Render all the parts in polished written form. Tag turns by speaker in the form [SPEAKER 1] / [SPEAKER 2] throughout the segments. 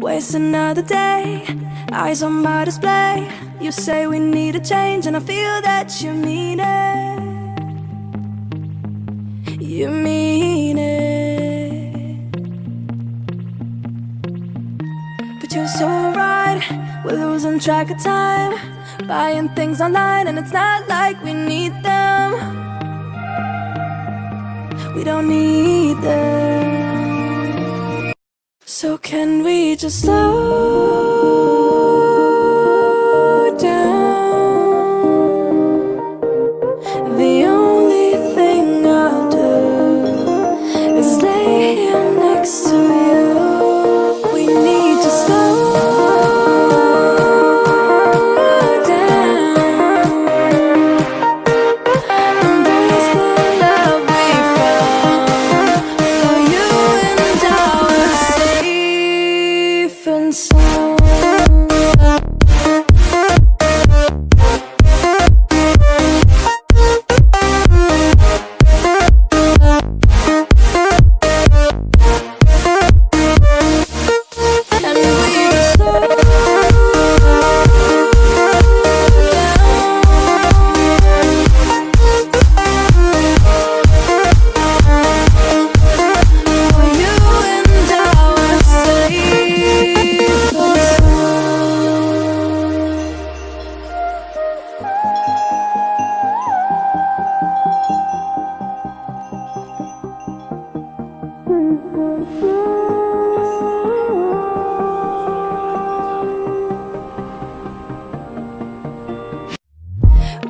[SPEAKER 1] Waste another day, eyes on my display. You say we need a change, and I feel that you mean it. You mean it. But you're so right, we're losing track of time, buying things online, and it's not like we need them. We don't need them. So can we just slow down? The only thing I'll do is lay here next to you. We need to slow down. Embrace the love we found. For you and I were safe and sound.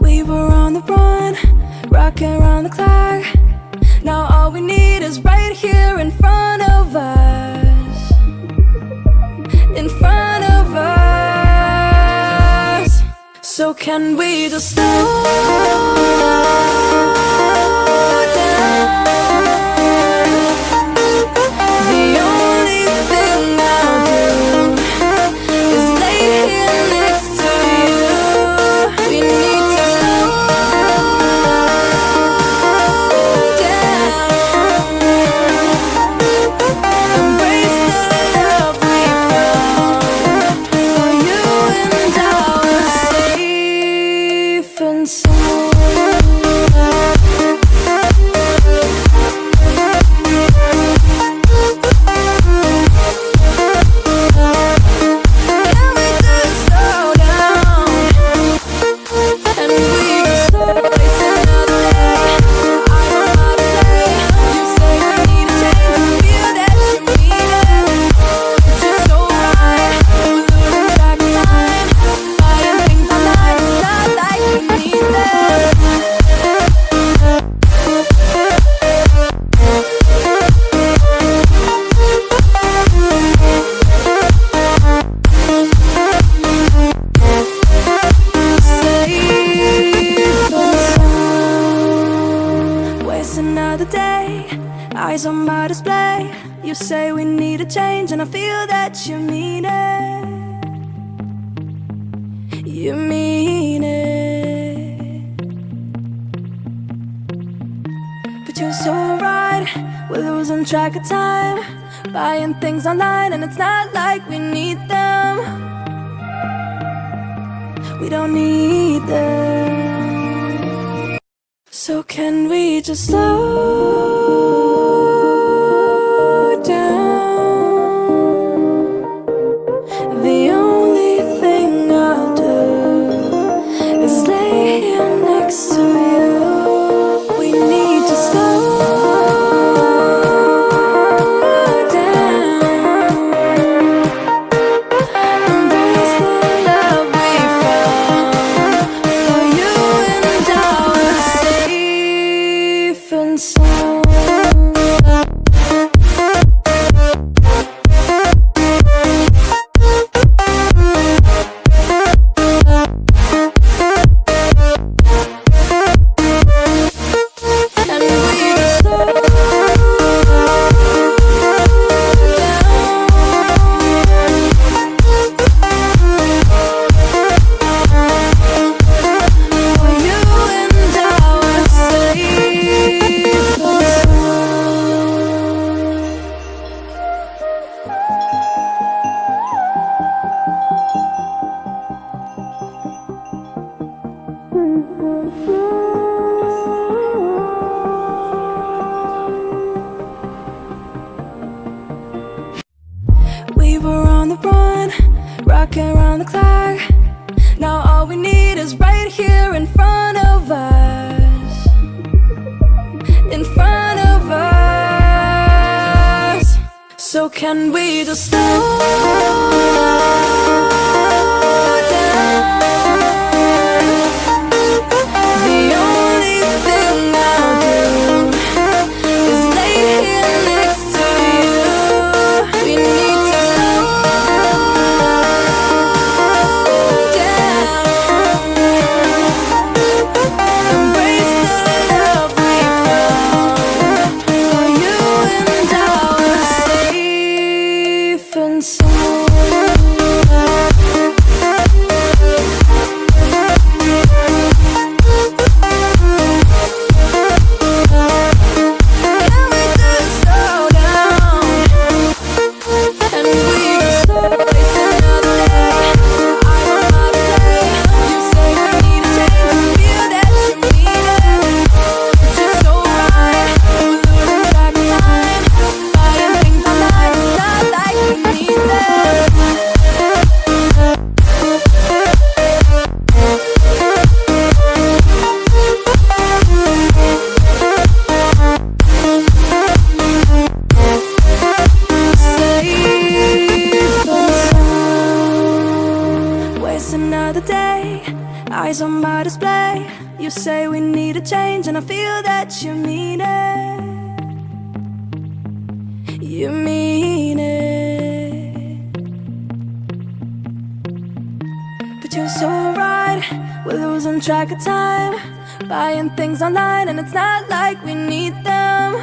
[SPEAKER 1] We were on the run, rocking around the clock. Now all we need is right here in front of us. In front of us. So can we just slow down? The only thing I'll do is lay here next to you. We need to slow down. Embrace the love we found. For you and I were safe and sound. Can we just slow down? And we just slow waste another day. I'm on my play. You say we need a change, and I feel that you mean it. But you're so right, we're losing track of time, buying things online, it's not like we need them. Waste another day, eyes on my display. You say we need a change, and I feel that you mean it. You mean it. But you're so right, we're losing track of time, buying things online, and it's not like we need them. We don't need them. So can we just slow down? The only thing I'll do is lay here next to you. We need to slow down. Embrace the love we found. For you and I were safe and sound. on the run, rocking around the clock. Now all we need is right here in front of us. In front of us. So can we just slow down? The only thing I'll do is lay here next to you. We need to slow down. Embrace the love we found. For you and I were safe and sound. Another day, eyes on my display. You say we need a change, and I feel that you mean it. You mean it. But you're so right, we're losing track of time, buying things online, and it's not like we need them.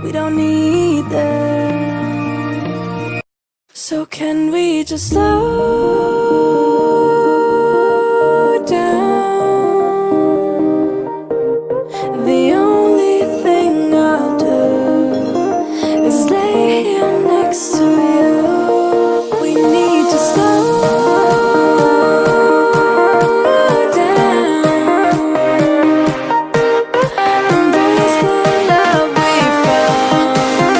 [SPEAKER 1] We don't need them. So can we just slow down? The only thing I'll do is lay here next to you. We need to slow down. Embrace the love we found.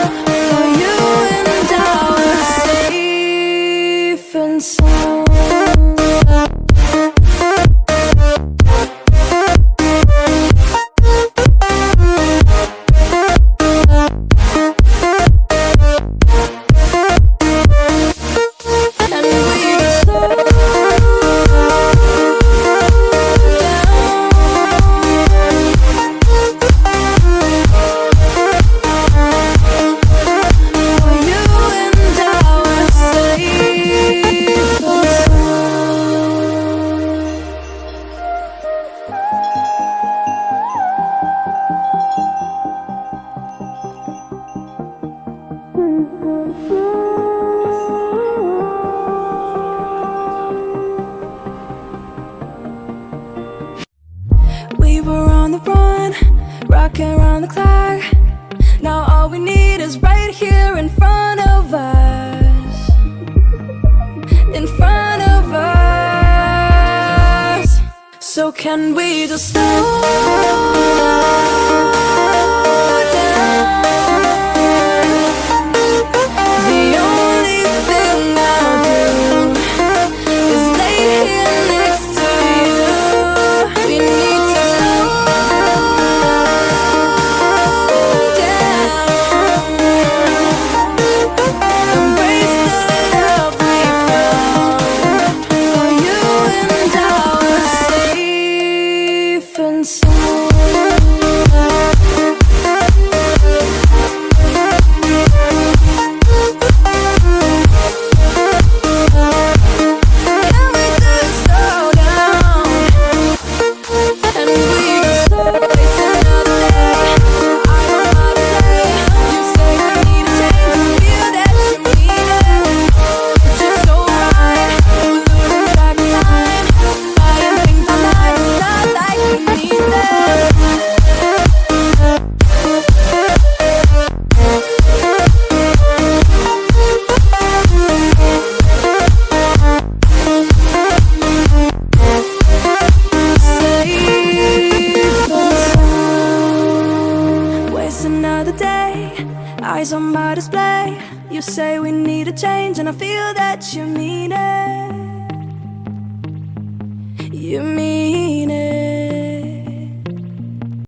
[SPEAKER 1] For you and I were safe and sound. And we just slow down. For you and I were safe and we were on the run, rocking around the clock. Now all we need is right here in front of us. In front of us. So can we just slow down? The only thing I'll do is lay here next to you. We need to slow down. Embrace the love we found. For you and I were safe and sound. Can we just slow down? And we just slow waste another day. I don't know how to say. You say we need a change, feel that you mean it. But you're so right, we're losing track of time, buying things online, it's not like we need them. Waste another day, eyes on my display. You say we need a change, and I feel that you mean